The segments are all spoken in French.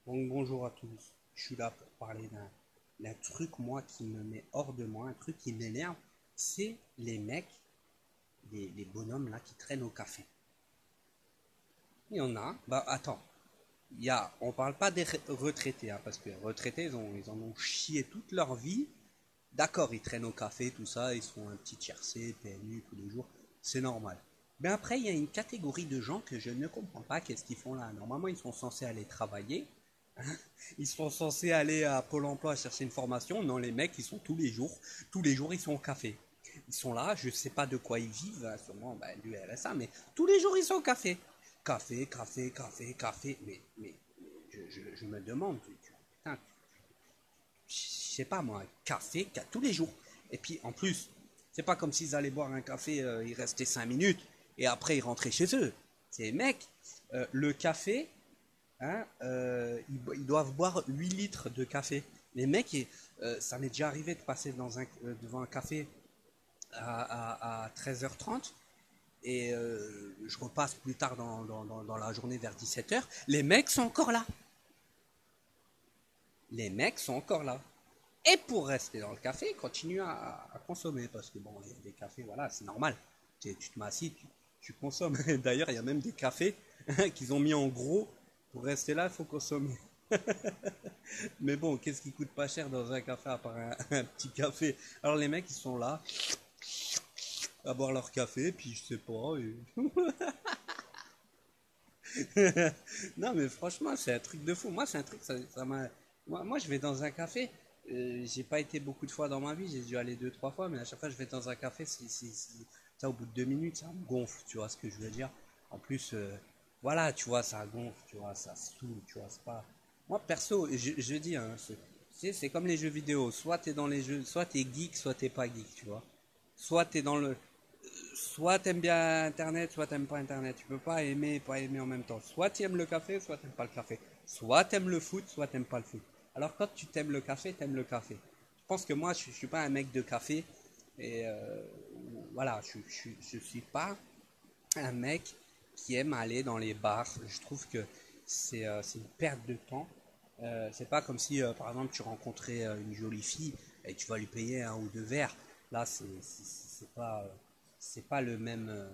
Donc bonjour à tous, je suis là pour parler d'un truc moi qui me met hors de moi, un truc qui m'énerve, c'est les mecs, les bonhommes là qui traînent au café. Il y en a, bah attends, on parle pas des retraités, hein, parce que les retraités ils en ont chié toute leur vie. D'accord, ils traînent au café, tout ça, ils se font un petit tiercé, PMU tous les jours, c'est normal. Mais après, il y a une catégorie de gens que je ne comprends pas, qu'est-ce qu'ils font là. Normalement, ils sont censés aller travailler, ils sont censés aller à Pôle emploi chercher une formation. Non, les mecs, ils sont tous les jours, ils sont au café. Ils sont là, je sais pas de quoi ils vivent, hein, sûrement bah, du RSA, mais tous les jours, ils sont au café. Café, café, café, café. Je me demande, putain, je sais pas moi, café tous les jours. Et puis en plus, c'est pas comme s'ils allaient boire un café, ils restaient 5 minutes et après ils rentraient chez eux. C'est mec, le café, hein, ils doivent boire 8 litres de café. Les mecs, ça m'est déjà arrivé de passer devant un café à 13h30 et je repasse plus tard dans la journée vers 17h. Les mecs sont encore là. Les mecs sont encore là. Et pour rester dans le café, continue à consommer. Parce que bon, il y a des cafés, voilà, c'est normal. Tu te m'assis, tu consommes. D'ailleurs, il y a même des cafés qu'ils ont mis en gros. Pour rester là, il faut consommer. Mais bon, qu'est-ce qui coûte pas cher dans un café à part un petit café? Alors les mecs, ils sont là à boire leur café, puis je sais pas. Non, mais franchement, c'est un truc de fou. Moi, c'est un truc, ça m'a. Moi, je vais dans un café. J'ai pas été beaucoup de fois dans ma vie. J'ai dû aller deux, trois fois, mais à chaque fois, je vais dans un café. Ça, au bout de 2 minutes, ça me gonfle. Tu vois ce que je veux dire? En plus, voilà, tu vois, ça gonfle. Tu vois, ça saoule. Tu vois, c'est pas. Moi, perso, je dis, hein, c'est comme les jeux vidéo. Soit t'es dans les jeux, soit t'es geek, soit t'es pas geek. Tu vois. Soit t'es dans le, soit t'aimes bien Internet, soit t'aimes pas Internet. Tu peux pas aimer et pas aimer en même temps. Soit t'aimes le café, soit t'aimes pas le café. Soit t'aimes le foot, soit t'aimes pas le foot. Alors quand tu t'aimes le café, t'aimes le café. Je pense que moi, je suis pas un mec de café. Et voilà, je suis pas un mec qui aime aller dans les bars. Je trouve que c'est une perte de temps. C'est pas comme si, par exemple, tu rencontrais une jolie fille et tu vas lui payer un ou deux verres. Là, c'est pas le même,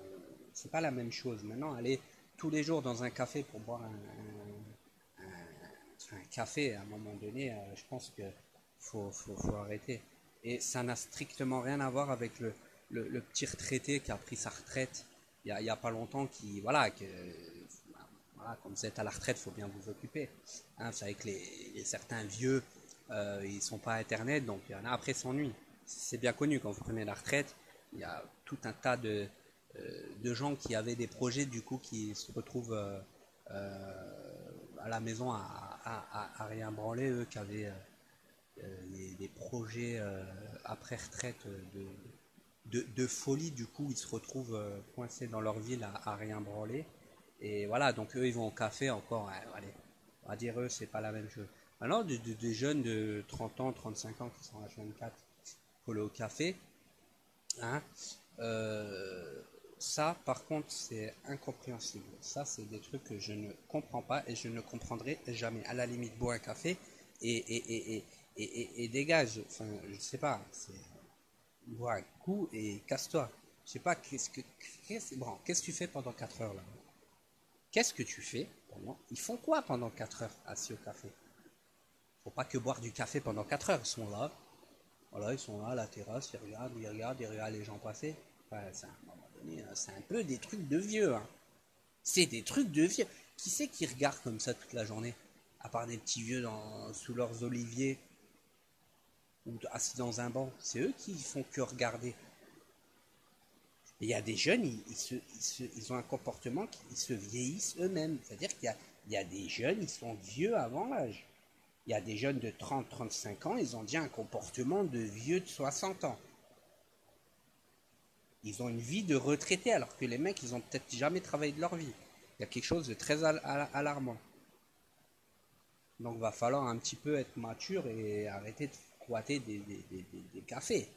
c'est pas la même chose. Maintenant, aller tous les jours dans un café pour boire un café, à un moment donné, je pense que faut arrêter. Et ça n'a strictement rien à voir avec le petit retraité qui a pris sa retraite il y a pas longtemps, qui, voilà, voilà, quand vous êtes à la retraite, il faut bien vous occuper. Hein, vous savez que certains vieux, ils sont pas à Internet, donc il y en a après s'ennuient. C'est bien connu, quand vous prenez la retraite, il y a tout un tas de gens qui avaient des projets, du coup, qui se retrouvent à la maison à rien branler, eux qui avaient des projets après retraite de folie, du coup ils se retrouvent coincés dans leur ville à rien branler. Et voilà, donc eux ils vont au café encore, allez, on va dire eux c'est pas la même chose. Alors des jeunes de 30 ans, 35 ans qui sont H24 pour aller au café, hein, euh, ça par contre c'est incompréhensible. Ça c'est des trucs que je ne comprends pas et je ne comprendrai jamais. À la limite, bois un café et, et, et, et dégage. Enfin, je sais pas, c'est bois un coup et casse-toi. Je sais pas, bon, qu'est-ce que tu fais pendant 4 heures là? Qu'est-ce que tu fais pendant. Ils font quoi pendant 4 heures assis au café? Faut pas que boire du café pendant 4 heures. Ils sont là, voilà, ils sont là à la terrasse, ils regardent les gens passer. Enfin, à un moment donné, c'est un peu des trucs de vieux. Hein. C'est des trucs de vieux. Qui c'est qui regarde comme ça toute la journée? À part des petits vieux sous leurs oliviers ou assis dans un banc. C'est eux qui font que regarder. Il y a des jeunes, ils ont un comportement qui se vieillissent eux-mêmes. C'est-à-dire il y a des jeunes, ils sont vieux avant l'âge. Il y a des jeunes de 30-35 ans, ils ont déjà un comportement de vieux de 60 ans. Ils ont une vie de retraité, alors que les mecs, ils ont peut-être jamais travaillé de leur vie. Il y a quelque chose de très alarmant. Donc, il va falloir un petit peu être mature et arrêter de squatter des cafés.